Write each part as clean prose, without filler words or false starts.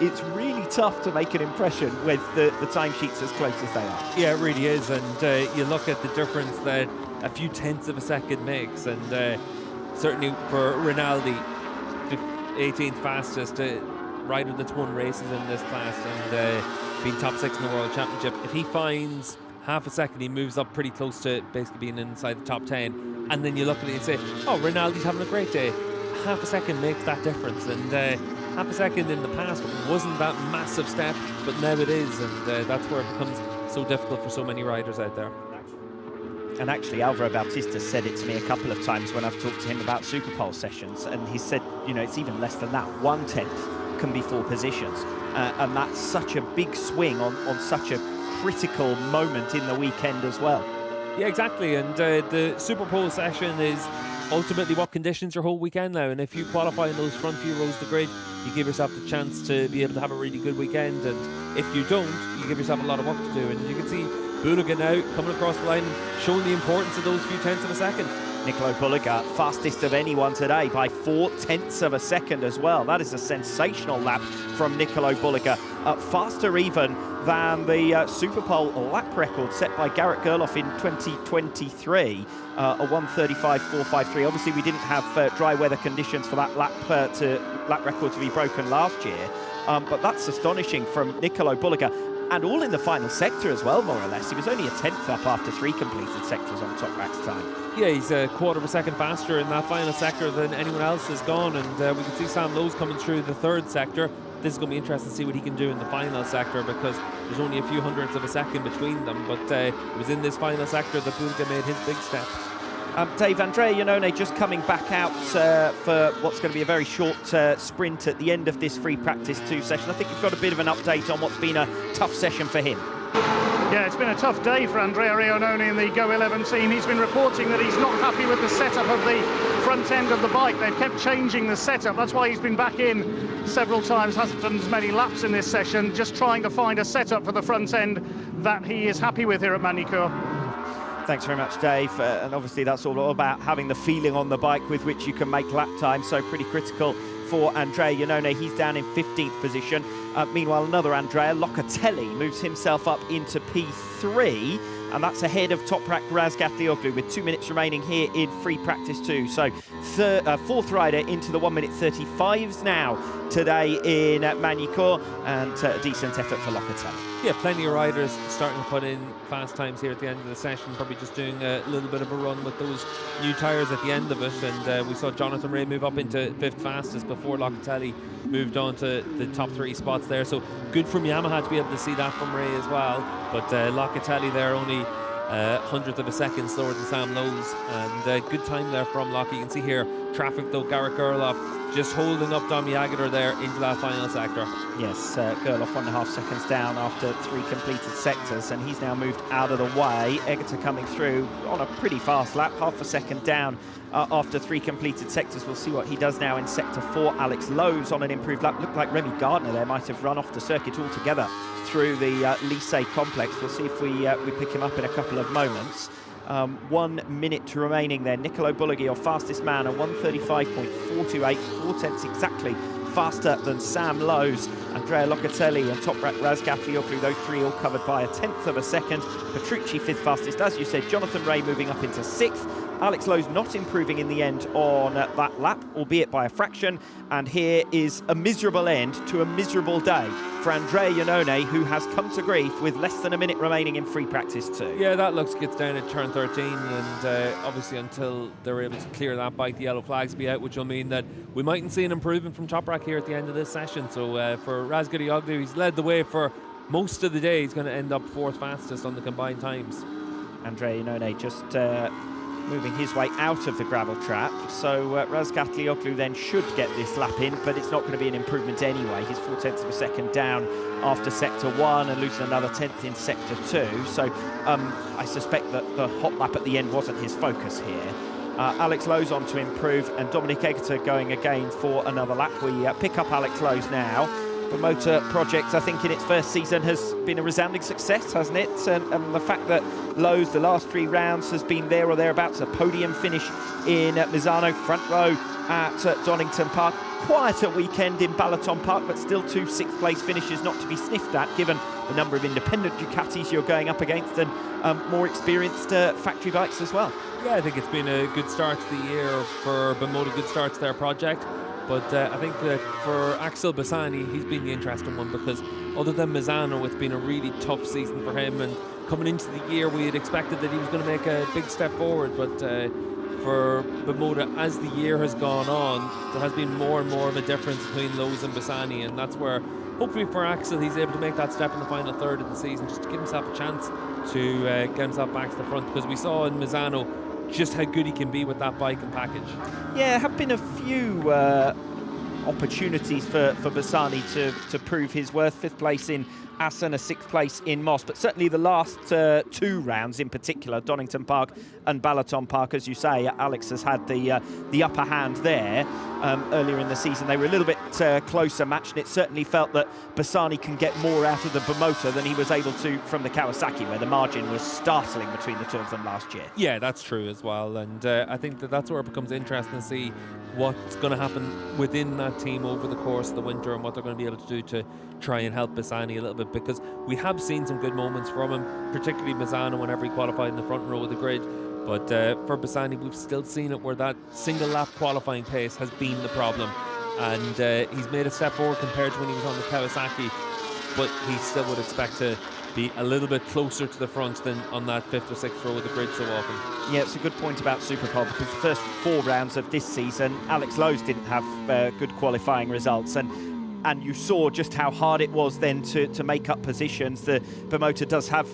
it's really tough to make an impression with the timesheets as close as they are. Yeah, it really is, and you look at the difference that a few tenths of a second makes, and certainly for Rinaldi, the 18th fastest rider that's won races in this class and being top 6 in the World Championship. If he finds half a second, he moves up pretty close to basically being inside the top 10, and then you look at it and say, oh, Rinaldi's having a great day. Half a second makes that difference, and half a second in the past wasn't that massive step, but now it is, and that's where it becomes so difficult for so many riders out there. And actually, Alvaro Bautista said it to me a couple of times when I've talked to him about Superpole sessions, and he said, you know, it's even less than that. 1/10 can be 4 positions, and that's such a big swing on such a critical moment in the weekend as well. Yeah, exactly, and the Superpole session is ultimately what conditions your whole weekend now, and if you qualify in those front few rows of the grid, you give yourself the chance to be able to have a really good weekend, and if you don't, you give yourself a lot of work to do. And you can see Bulega now coming across the line and showing the importance of those few tenths of a second. Nicolo Bulega, fastest of anyone today by 4/10 of a second as well. That is a sensational lap from Nicolo Bulega. Faster even than the Superpole lap record set by Garrett Gerloff in 2023, a 1:35.453. Obviously, we didn't have dry weather conditions for that lap record to be broken last year, but that's astonishing from Nicolo Bulega. And all in the final sector as well, more or less. He was only a 10th up after 3 completed sectors on Toprak's time. Yeah, he's a quarter of a second faster in that final sector than anyone else has gone, and we can see Sam Lowe's coming through the 3rd sector. This is going to be interesting to see what he can do in the final sector, because there's only a few hundredths of a second between them, but it was in this final sector that Bulega made his big step. Dave, Andrea Iannone just coming back out for what's going to be a very short sprint at the end of this free practice 2 session. I think you've got a bit of an update on what's been a tough session for him. Yeah, it's been a tough day for Andrea Iannone in the Go 11 team. He's been reporting that he's not happy with the setup of the front end of the bike. They've kept changing the setup. That's why he's been back in several times, hasn't done as many laps in this session, just trying to find a setup for the front end that he is happy with here at Magny-Cours. Thanks very much, Dave. And obviously that's all about having the feeling on the bike with which you can make lap time, so pretty critical for Andrea Iannone. He's down in 15th position. Meanwhile, another Andrea Locatelli moves himself up into P3, and that's ahead of Toprak Razgatlioglu with 2 minutes remaining here in free practice 2. So 4th rider into the 1:35s now today in Magny-Cours, and a decent effort for Locatelli. Yeah, plenty of riders starting to put in fast times here at the end of the session, probably just doing a little bit of a run with those new tyres at the end of it, and we saw Jonathan Rea move up into 5th fastest before Locatelli moved on to the top 3 spots there, so good from Yamaha to be able to see that from Rea as well, but Locatelli there only 100th of a second slower than Sam Lowe's, and good time there from Lockie. You can see here traffic though, Garrett Gerloff just holding up Dom Jager there into that final sector. Yes, Gerloff 1.5 seconds down after 3 completed sectors, and he's now moved out of the way. Egerter coming through on a pretty fast lap, half a second down after 3 completed sectors. We'll see what he does now in sector 4. Alex Lowe's on an improved lap. Looked like Remy Gardner there might have run off the circuit altogether through the Lycée complex. We'll see if we pick him up in a couple of moments. 1 minute remaining there. Nicolo Bulega, your fastest man, a 1:35.428, 4/10 exactly faster than Sam Lowe's. Andrea Locatelli and Toprak Razgatlioglu, those 3 all covered by a 10th of a second. Petrucci 5th fastest, as you said. Jonathan Rea moving up into 6th. Alex Lowe's not improving in the end on that lap, albeit by a fraction. And here is a miserable end to a miserable day for Andrea Iannone, who has come to grief with less than a minute remaining in free practice 2. Yeah, that looks gets down at turn 13, and obviously until they're able to clear that bike, the yellow flags will be out, which will mean that we mightn't see an improvement from Toprak here at the end of this session. So for Razgatlioglu, he's led the way for most of the day. He's going to end up 4th fastest on the combined times. Andrea Iannone just moving his way out of the gravel trap, so Razgatlioglu then should get this lap in, but it's not going to be an improvement anyway. He's 4/10 of a second down after sector 1 and losing another 10th in sector 2, so I suspect that the hot lap at the end wasn't his focus here. Alex Lowe's on to improve, and Dominic Egerter going again for another lap. We pick up Alex Lowe's now. Bimota project, I think, in its first season has been a resounding success, hasn't it? And the fact that Lowe's, the last 3 rounds, has been there or thereabouts, a podium finish in Misano, front row at Donington Park. Quieter weekend in Balaton Park, but still 2 6th place finishes not to be sniffed at, given the number of independent Ducatis you're going up against and more experienced factory bikes as well. Yeah, I think it's been a good start to the year for Bimota, good start to their project. But I think that for Axel Bassani, he's been the interesting one, because other than Misano, it's been a really tough season for him. And coming into the year, we had expected that he was going to make a big step forward. But for Bimota, as the year has gone on, there has been more and more of a difference between Lowe's and Bassani. And that's where, hopefully for Axel, he's able to make that step in the final third of the season, just to give himself a chance to get himself back to the front. Because we saw in Misano just how good he can be with that bike and package. Yeah, have been a few opportunities for Bassani to prove his worth. 5th place in Assen, a 6th place in Moss, but certainly the last 2 rounds in particular, Donington Park and Balaton Park, as you say, Alex has had the upper hand there. Earlier in the season they were a little bit closer matched, and it certainly felt that Bassani can get more out of the Bimota than he was able to from the Kawasaki, where the margin was startling between the 2 of them last year. Yeah, that's true as well, and I think that's where it becomes interesting to see what's going to happen within that team over the course of the winter, and what they're going to be able to do to try and help Bassani a little bit, because we have seen some good moments from him, particularly Misano whenever he qualified in the front row of the grid. But for Bassani, we've still seen it where that single lap qualifying pace has been the problem, and he's made a step forward compared to when he was on the Kawasaki, but he still would expect to be a little bit closer to the front than on that 5th or 6th row of the grid so often. Yeah, it's a good point about Superpole, because the first 4 rounds of this season, Alex Lowe's didn't have good qualifying results, and you saw just how hard it was then to make up positions. The Bimota does have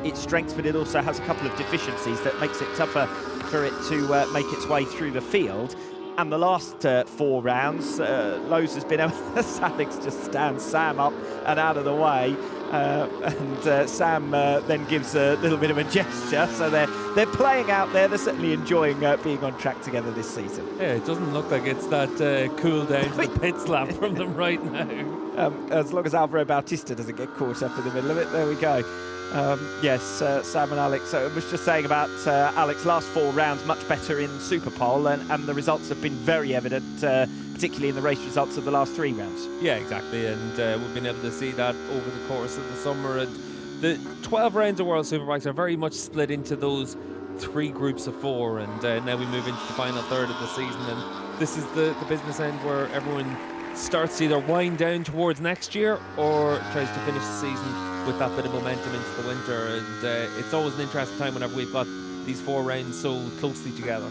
its strengths, but it also has a couple of deficiencies that makes it tougher for it to make its way through the field. And the last 4 rounds, Lowe's has been able to, Alex just stands Sam up and out of the way. And Sam then gives a little bit of a gesture, so they're playing out there. They're certainly enjoying being on track together this season. Yeah, it doesn't look like it's that cool down to the pit slap from them right now. As long as Alvaro Bautista doesn't get caught up in the middle of it, there we go. Yes, Sam and Alex. I was just saying about Alex, last 4 rounds much better in Superpole, and the results have been very evident, particularly in the race results of the last 3 rounds. Yeah, exactly, and we've been able to see that over the course of the summer. And the 12 rounds of World Superbikes are very much split into those 3 groups of 4, and now we move into the final third of the season, and this is the business end where everyone starts to either wind down towards next year or tries to finish the season with that bit of momentum into the winter. And it's always an interesting time whenever we've got these 4 rounds so closely together.